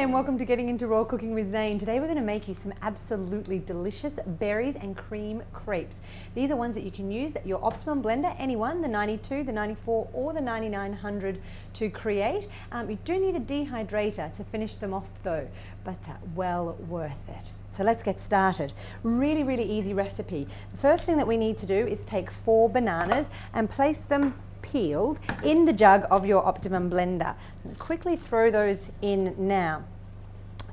and welcome to Getting Into Raw Cooking with Zane. Today we're going to make you some absolutely delicious berries and cream crepes. These are ones that you can use at your Optimum blender, any one, the 92, the 94 or the 9900 to create. You do need a dehydrator to finish them off though, but well worth it. So let's get started. Really easy recipe. The first thing that we need to do is take 4 bananas and place them peeled in the jug of your Optimum blender. So quickly throw those in now.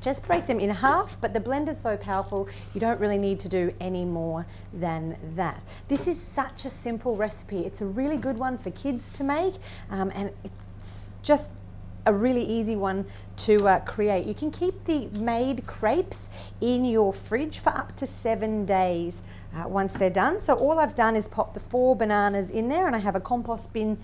Just break them in half, but the blender's so powerful you don't really need to do any more than that. This is such a simple recipe. It's a really good one for kids to make, and it's just a really easy one to create. You can keep the made crepes in your fridge for up to 7 days once they're done. So all I've done is pop the 4 bananas in there, and I have a compost bin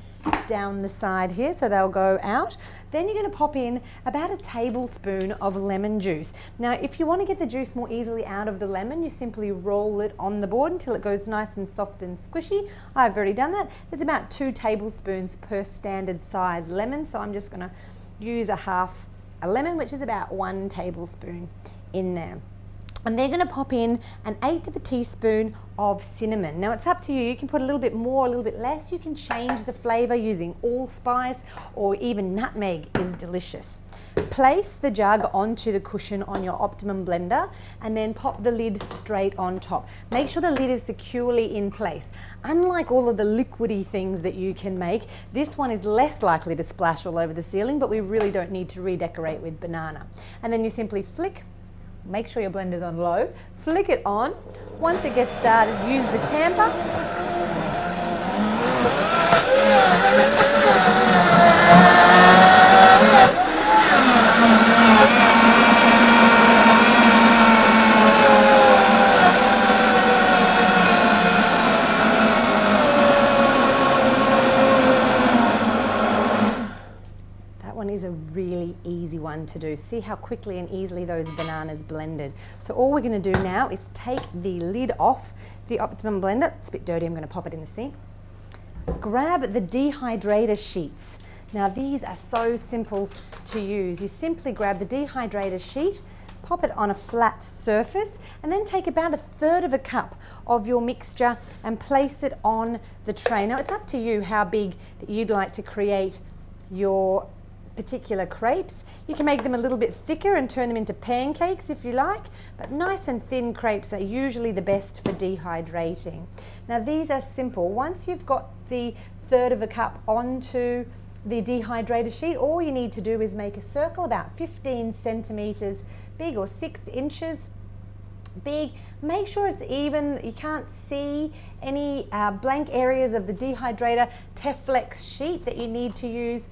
down the side here so they'll go out. Then you're going to pop in about a tablespoon of lemon juice. Now if you want to get the juice more easily out of the lemon, you simply roll it on the board until it goes nice and soft and squishy. I've already done that. There's about 2 tablespoons per standard size lemon, so I'm just going to use half a lemon, which is about 1 tablespoon in there. And they're going to pop in 1/8 teaspoon of cinnamon. Now it's up to you. You can put a little bit more, a little bit less. You can change the flavor using allspice, or even nutmeg is delicious. Place the jug onto the cushion on your Optimum blender and then pop the lid straight on top. Make sure the lid is securely in place. Unlike all of the liquidy things that you can make, this one is less likely to splash all over the ceiling, but we really don't need to redecorate with banana. And then you simply flick. Make sure your blender's on low, flick it on. Once it gets started, use the tamper. Is a really easy one to do. See how quickly and easily those bananas blended. So all we're going to do now is take the lid off the Optimum blender. It's a bit dirty, I'm going to pop it in the sink. Grab the dehydrator sheets. Now these are so simple to use. You simply grab the dehydrator sheet, pop it on a flat surface, and then take about 1/3 cup of your mixture and place it on the tray. Now it's up to you how big that you'd like to create your particular crepes. You can make them a little bit thicker and turn them into pancakes if you like, but nice and thin crepes are usually the best for dehydrating. Now these are simple. Once you've got the 1/3 cup onto the dehydrator sheet, all you need to do is make a circle about 15 centimeters big or 6 inches big. Make sure it's even, you can't see any blank areas of the dehydrator Teflex sheet that you need to use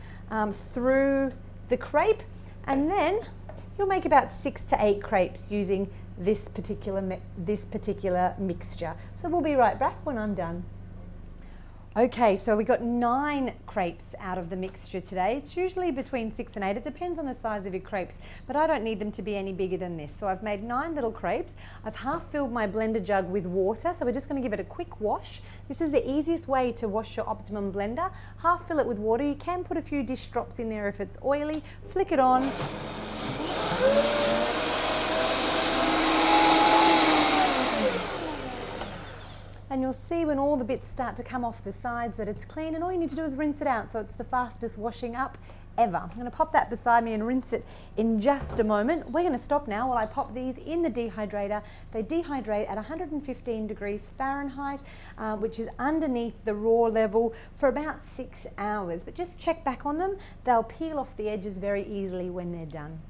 through the crepe, and then you'll make about 6 to 8 crepes using this particular mixture. So we'll be right back when I'm done. Okay, so we got 9 crepes out of the mixture today. It's usually between 6 and 8. It depends on the size of your crepes, but I don't need them to be any bigger than this. So I've made 9 little crepes. I've half filled my blender jug with water, so we're just going to give it a quick wash. This is the easiest way to wash your Optimum blender. Half fill it with water. You can put a few dish drops in there if it's oily. Flick it on. And you'll see when all the bits start to come off the sides that it's clean, and all you need to do is rinse it out, so it's the fastest washing up ever. I'm going to pop that beside me and rinse it in just a moment. We're going to stop now while I pop these in the dehydrator. They dehydrate at 115 degrees Fahrenheit, which is underneath the raw level, for about 6 hours. But just check back on them. They'll peel off the edges very easily when they're done.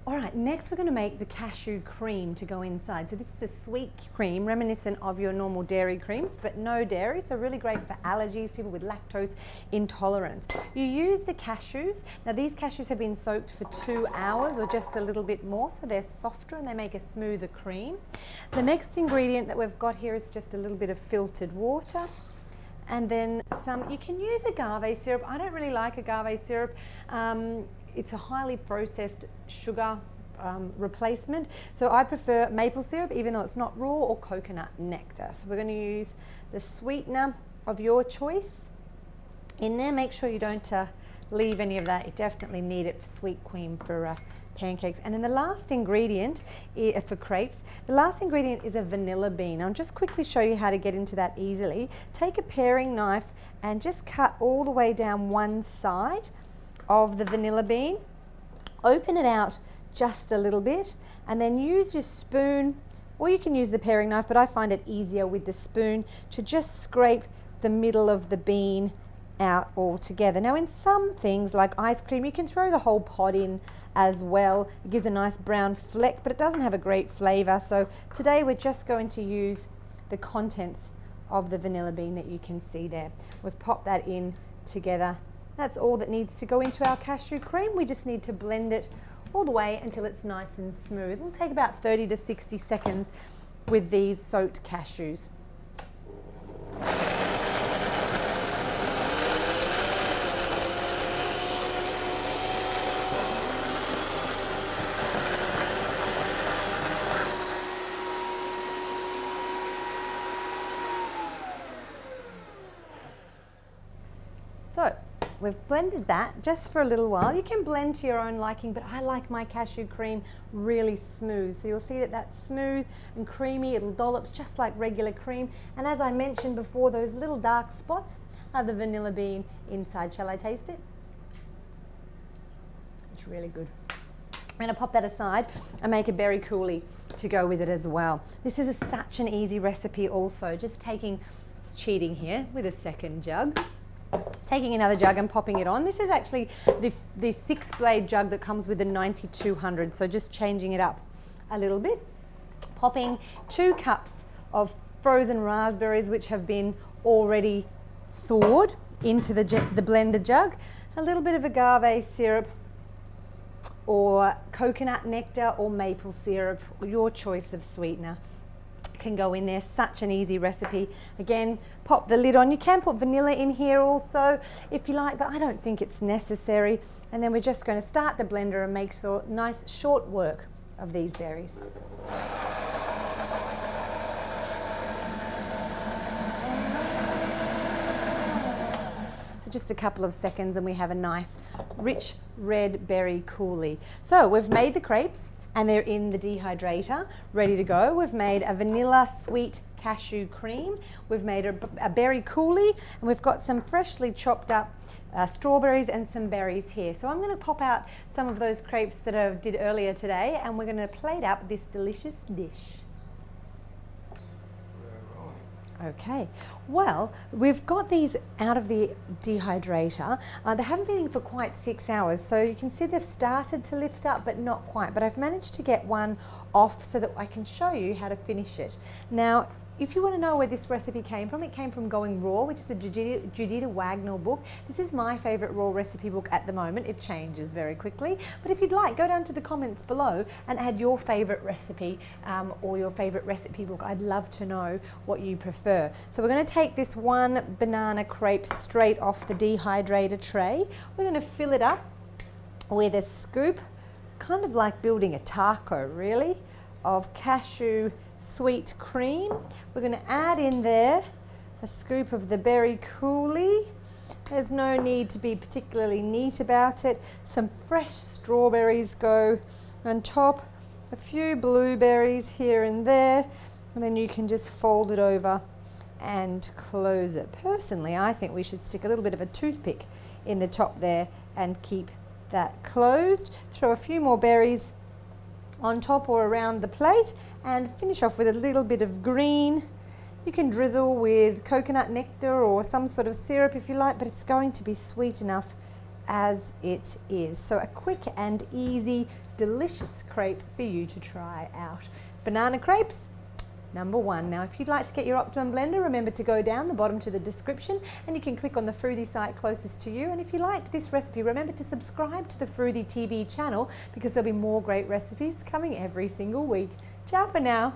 All right, next we're going to make the cashew cream to go inside. So this is a sweet cream reminiscent of your normal dairy creams, but no dairy, so really great for allergies, people with lactose intolerance. You use the cashews. Now these cashews have been soaked for 2 hours or just a little bit more, so they're softer and they make a smoother cream. The next ingredient that we've got here is just a little bit of filtered water. And then some, you can use agave syrup. I don't really like agave syrup. It's a highly processed sugar replacement. So I prefer maple syrup, even though it's not raw, or coconut nectar. So we're going to use the sweetener of your choice. in there. Make sure you don't leave any of that. You definitely need it for sweet cream for pancakes. And then the last ingredient for crepes, the last ingredient is a vanilla bean. I'll just quickly show you how to get into that easily. Take a paring knife and just cut all the way down one side of the vanilla bean. Open it out just a little bit and then use your spoon, or you can use the paring knife, but I find it easier with the spoon to just scrape the middle of the bean out all together. Now in some things like ice cream, you can throw the whole pod in as well. It gives a nice brown fleck, but it doesn't have a great flavor. So today we're just going to use the contents of the vanilla bean that you can see there. We've popped that in together. That's all that needs to go into our cashew cream. We just need to blend it all the way until it's nice and smooth. It'll take about 30 to 60 seconds with these soaked cashews. So we've blended that just for a little while. You can blend to your own liking, but I like my cashew cream really smooth. So you'll see that that's smooth and creamy. It'll dollop just like regular cream. And as I mentioned before, those little dark spots are the vanilla bean inside. Shall I taste it? It's really good. I'm going to pop that aside and make a berry coulis to go with it as well. This is such an easy recipe also. Just cheating here with a second jug. Taking another jug and popping it on. This is actually the 6-blade jug that comes with the 9200, so just changing it up a little bit. Popping 2 cups of frozen raspberries, which have been already thawed, into the blender jug. A little bit of agave syrup or coconut nectar or maple syrup, your choice of sweetener can go in there. Such an easy recipe. Again, pop the lid on. You can put vanilla in here also if you like, but I don't think it's necessary. And then we're just going to start the blender and make sure nice short work of these berries. So just a couple of seconds and we have a nice rich red berry coulis. So we've made the crepes and they're in the dehydrator, ready to go. We've made a vanilla sweet cashew cream. We've made a berry coulis, and we've got some freshly chopped up strawberries and some berries here. So I'm going to pop out some of those crepes that I did earlier today, and we're going to plate up this delicious dish. Okay, well, we've got these out of the dehydrator. They haven't been in for quite 6 hours, so you can see they've started to lift up, but not quite. But I've managed to get one off so that I can show you how to finish it. Now, if you want to know where this recipe came from, it came from Going Raw, which is a Judita Wagnall book. This is my favourite raw recipe book at the moment. It changes very quickly. But if you'd like, go down to the comments below and add your favourite recipe or your favourite recipe book. I'd love to know what you prefer. So we're going to take this one banana crepe straight off the dehydrator tray. We're going to fill it up with a scoop, kind of like building a taco really, of cashew sweet cream. We're going to add in there a scoop of the berry coulis. There's no need to be particularly neat about it. Some fresh strawberries go on top, a few blueberries here and there, and then you can just fold it over and close it. Personally, I think we should stick a little bit of a toothpick in the top there and keep that closed. Throw a few more berries on top or around the plate and finish off with a little bit of green. You can drizzle with coconut nectar or some sort of syrup if you like, but it's going to be sweet enough as it is. So a quick and easy, delicious crepe for you to try out. Banana crepes, #1. Now, if you'd like to get your Optimum blender, remember to go down the bottom to the description and you can click on the Fruity site closest to you. And if you liked this recipe, remember to subscribe to the Fruity TV channel because there'll be more great recipes coming every single week. Ciao for now.